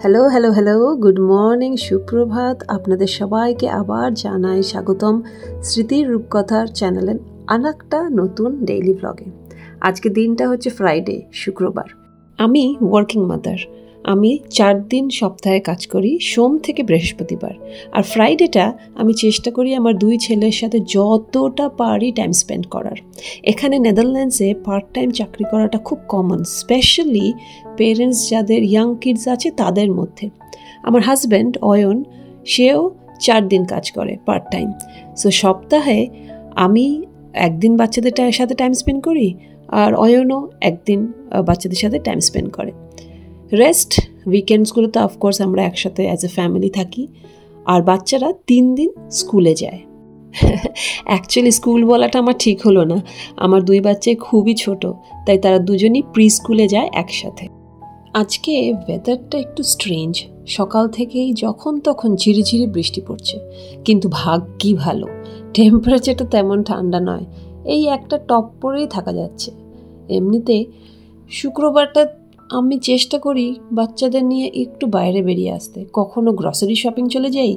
Hello hello hello good morning, সুপ্রভাত। আপনাদের সবাইকে আবার জানাই স্বাগতম স্মৃতির রূপকথার চ্যানেলের আরেকটা নতুন ডেইলি ব্লগে। আজকে দিনটা হচ্ছে ফ্রাইডে, শুক্রবার। আমি ওয়ার্কিং মাদার। আমি 4 দিন সপ্তাহে কাজ করি, সোম থেকে বৃহস্পতিবার। আর ফ্রাইডেটা আমি চেষ্টা করি আমার 2 ছেলের সাথে যতটা পারি টাইম স্পেন্ড করার। এখানে নেদারল্যান্ডসে পার্ট টাইম চাকরি করাটা খুব কমন, স্পেশালি পেরেন্টস যাদের ইয়াং কিডস আছে তাদের মধ্যে। আমার হাজব্যান্ড অয়ন, সেও 4 দিন কাজ করে পার্ট টাইম। সো সপ্তাহে আমি একদিন বাচ্চাদের সাথে টাইম স্পেন্ড করি, আর অয়নও একদিন বাচ্চাদের সাথে টাইম স্পেন্ড করে। রেস্ট উইকেন্ডসগুলোতে অফকোর্স আমরা একসাথে অ্যাজ এ ফ্যামিলি থাকি। আর বাচ্চারা 3 দিন স্কুলে যায়। অ্যাকচুয়ালি স্কুল বলাটা আমার ঠিক হলো না, আমার 2 বাচ্চাই খুবই ছোট, তাই তারা দুজনই প্রি স্কুলে যায় একসাথে। আজকে ওয়েদারটা একটু স্ট্রেঞ্জ, সকাল থেকেই যখন তখন ঝিরিঝিরি বৃষ্টি পড়ছে, কিন্তু ভাগ্যি ভালো টেম্পারেচারটা তেমন ঠান্ডা নয়, এই একটা টপ পরেই থাকা যাচ্ছে। এমনিতে শুক্রবারটা আমি চেষ্টা করি বাচ্চাদের নিয়ে একটু বাইরে বেরিয়ে আসতে, কখনো গ্রসারি শপিং চলে যাই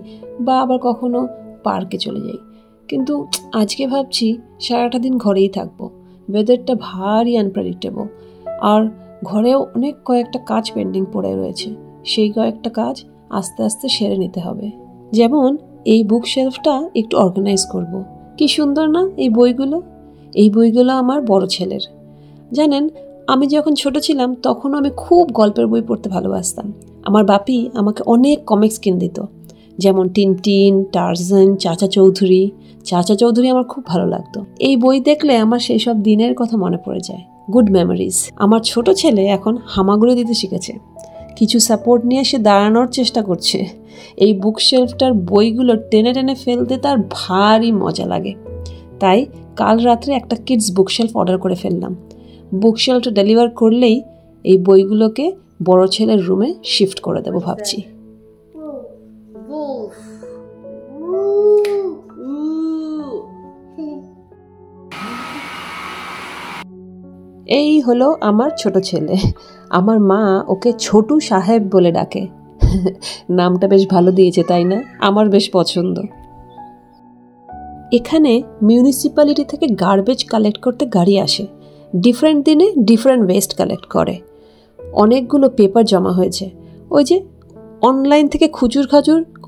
বা আবার কখনো পার্কে চলে যাই, কিন্তু আজকে ভাবছি সারাটা দিন ঘরেই থাকবো। ওয়েদারটা ভারী আনপ্রেডিক্টেবল, আর ঘরেও অনেক কয়েকটা কাজ পেন্ডিং পড়ে রয়েছে, সেই কয়েকটা কাজ আস্তে আস্তে সেরে নিতে হবে। যেমন এই বুক শেলফটা একটু অর্গানাইজ করব। কি সুন্দর না এই বইগুলো! এই বইগুলো আমার বড় ছেলের। জানেন, আমি যখন ছোট ছিলাম তখন আমি খুব গল্পের বই পড়তে ভালোবাসতাম। আমার বাপি আমাকে অনেক কমিক্স কিনে দিত, যেমন টিনটিন, টারজান, চাচা চৌধুরী আমার খুব ভালো লাগতো। এই বই দেখলে আমার সেই সব দিনের কথা মনে পড়ে যায়, গুড মেমোরিজ। আমার ছোট ছেলে এখন হামাগুড়ি দিতে শিখেছে, কিছু সাপোর্ট নিয়ে সে দাঁড়ানোর চেষ্টা করছে। এই বুকশেলফটার বইগুলো টেনে টেনে ফেলতে তার ভারী মজা লাগে, তাই কাল রাত্রে একটা কিডস বুকশেলফ অর্ডার করে ফেললাম। বুকশেলফটা ডেলিভার করলেই এই বইগুলোকে বড় ছেলের রুমে শিফট করে দেবো ভাবছি। এই হলো আমার ছোট ছেলে। আমার মা ওকে ছোটু সাহেব বলে ডাকে। নামটা বেশ ভালো দিয়েছে, তাই না? আমার বেশ পছন্দ। এখানে মিউনিসিপ্যালিটি থেকে গার্বেজ কালেক্ট করতে গাড়ি আসে, ডিফারেন্ট দিনে ডিফারেন্ট ওয়েস্ট কালেক্ট করে। অনেকগুলো পেপার জমা হয়েছে, ওই যে অনলাইন থেকে খুচুর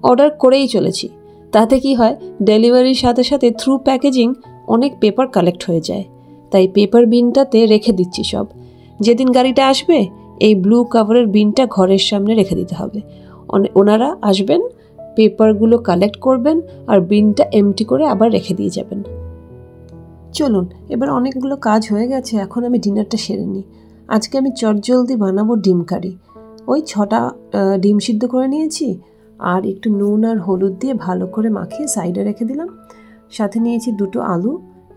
অর্ডার করেই চলেছি। তাতে কি হয়, ডেলিভারির সাথে সাথে থ্রু প্যাকেজিং অনেক পেপার কালেক্ট হয়ে যায়, তাই পেপার বিনটাতে রেখে দিচ্ছি সব। যেদিন গাড়িটা আসবে এই ব্লু কাভারের বিনটা ঘরের সামনে রেখে দিতে হবে। ওনারা আসবেন, পেপারগুলো কালেক্ট করবেন আর বিনটা এমটি করে আবার রেখে দিয়ে যাবেন। চলুন, এবার অনেকগুলো কাজ হয়ে গেছে, এখন আমি ডিনারটা সেরে নিই। আজকে আমি চটজলদি বানাবো ডিম কারি। ওই 6টা ডিম সিদ্ধ করে নিয়েছি, আর একটু নুন আর হলুদ দিয়ে ভালো করে মাখিয়ে সাইডে রেখে দিলাম। সাথে নিয়েছি 2টো আলু,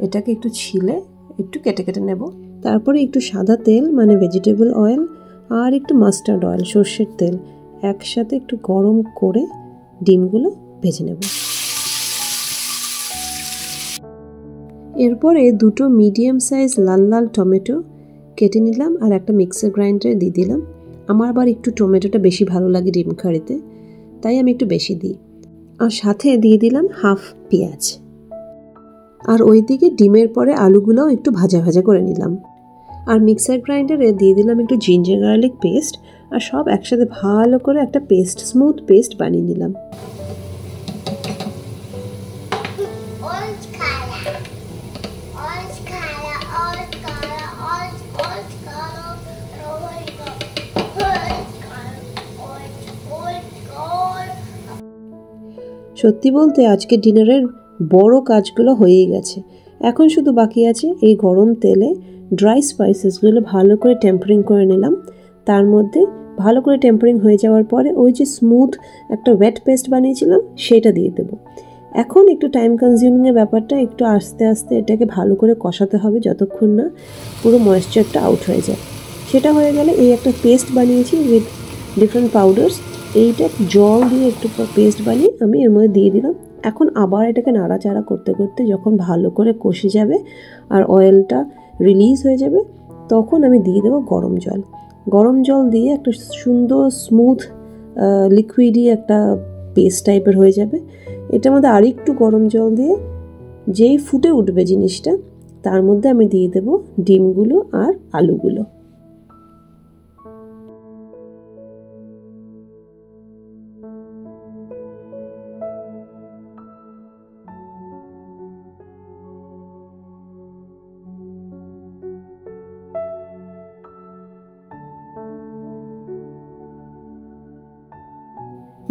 এটাকে একটু ছিলে একটু কেটে কেটে নেব। তারপরে একটু সাদা তেল মানে ভেজিটেবল অয়েল আর একটু মাস্টার্ড অয়েল সর্ষের তেল একসাথে একটু গরম করে ডিমগুলো ভেজে নেব। এরপরে 2টো মিডিয়াম সাইজ লাল লাল টমেটো কেটে নিলাম আর একটা মিক্সার গ্রাইন্ডারে দিয়ে দিলাম। আমার আবার একটু টমেটোটা বেশি ভালো লাগে ডিম কারিতে, তাই আমি একটু বেশি দিই। আর সাথে দিয়ে দিলাম হাফ পেঁয়াজ। আর ওইদিকে ডিমের পরে আলুগুলোও একটু ভাজা ভাজা করে নিলাম। আর মিক্সার গ্রাইন্ডারে দিয়ে দিলাম একটু জিঞ্জার গার্লিক পেস্ট, আর সব একসাথে ভালো করে একটা পেস্ট, স্মুথ পেস্ট বানিয়ে নিলাম। সত্যি বলতে আজকে ডিনারের বড় কাজগুলো হয়েই গেছে। এখন শুধু বাকি আছে এই গরম তেলে ড্রাই স্পাইসেসগুলো ভালো করে টেম্পারিং করে নিলাম। তার মধ্যে ভালো করে টেম্পারিং হয়ে যাওয়ার পরে ওই যে স্মুথ একটা ওয়েট পেস্ট বানিয়েছিলাম সেটা দিয়ে দেবো। এখন একটু টাইম কনজিউমিংয়ের ব্যাপারটা, একটু আস্তে আস্তে এটাকে ভালো করে কষাতে হবে যতক্ষণ না পুরো ময়েশ্চারটা আউট হয়ে যায়। সেটা হয়ে গেলে এই একটা পেস্ট বানিয়েছি উইথ ডিফারেন্ট পাউডার্স, এইটা জল দিয়ে একটু পেস্ট বানিয়ে আমি এর মধ্যে দিয়ে দিলাম। এখন আবার এটাকে নাড়াচাড়া করতে করতে যখন ভালো করে কষে যাবে আর অয়েলটা রিলিজ হয়ে যাবে, তখন আমি দিয়ে দেবো গরম জল। গরম জল দিয়ে একটা সুন্দর স্মুথ লিকুইডই একটা পেস্ট টাইপের হয়ে যাবে। এটার মধ্যে আরেকটু গরম জল দিয়ে যেই ফুটে উঠবে জিনিসটা, তার মধ্যে আমি দিয়ে দেব ডিমগুলো আর আলুগুলো।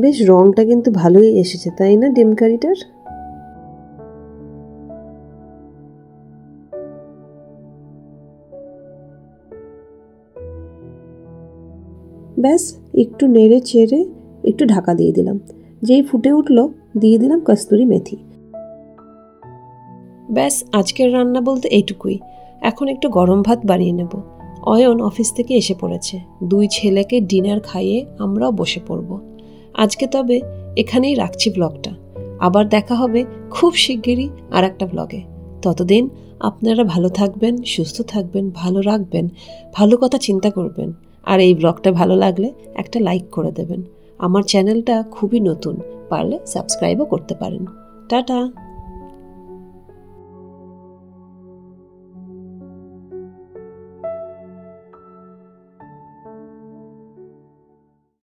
বেশ রংটা কিন্তু ভালোই এসেছে, তাই না ডিম কারিটার? ব্যাস একটু নেড়ে চেড়ে একটু ঢাকা দিয়ে দিলাম। যেই ফুটে উঠলো দিয়ে দিলাম কস্তুরি মেথি। ব্যাস আজকের রান্না বলতে এইটুকুই। এখন একটু গরম ভাত বানিয়ে নেব। অয়ন অফিস থেকে এসে পড়েছে, 2 ছেলেকে ডিনার খাইয়ে আমরাও বসে পড়ব। আজকে তবে এখানেই রাখছি ব্লগটা। আবার দেখা হবে খুব শিগগিরই আর একটা ব্লগে। ততদিন আপনারা ভালো থাকবেন, সুস্থ থাকবেন, ভালো রাখবেন, ভালো কথা চিন্তা করবেন। আর এই ব্লগটা ভালো লাগলে একটা লাইক করে দেবেন। আমার চ্যানেলটা খুবই নতুন, পারলে সাবস্ক্রাইবও করতে পারেন। টাটা।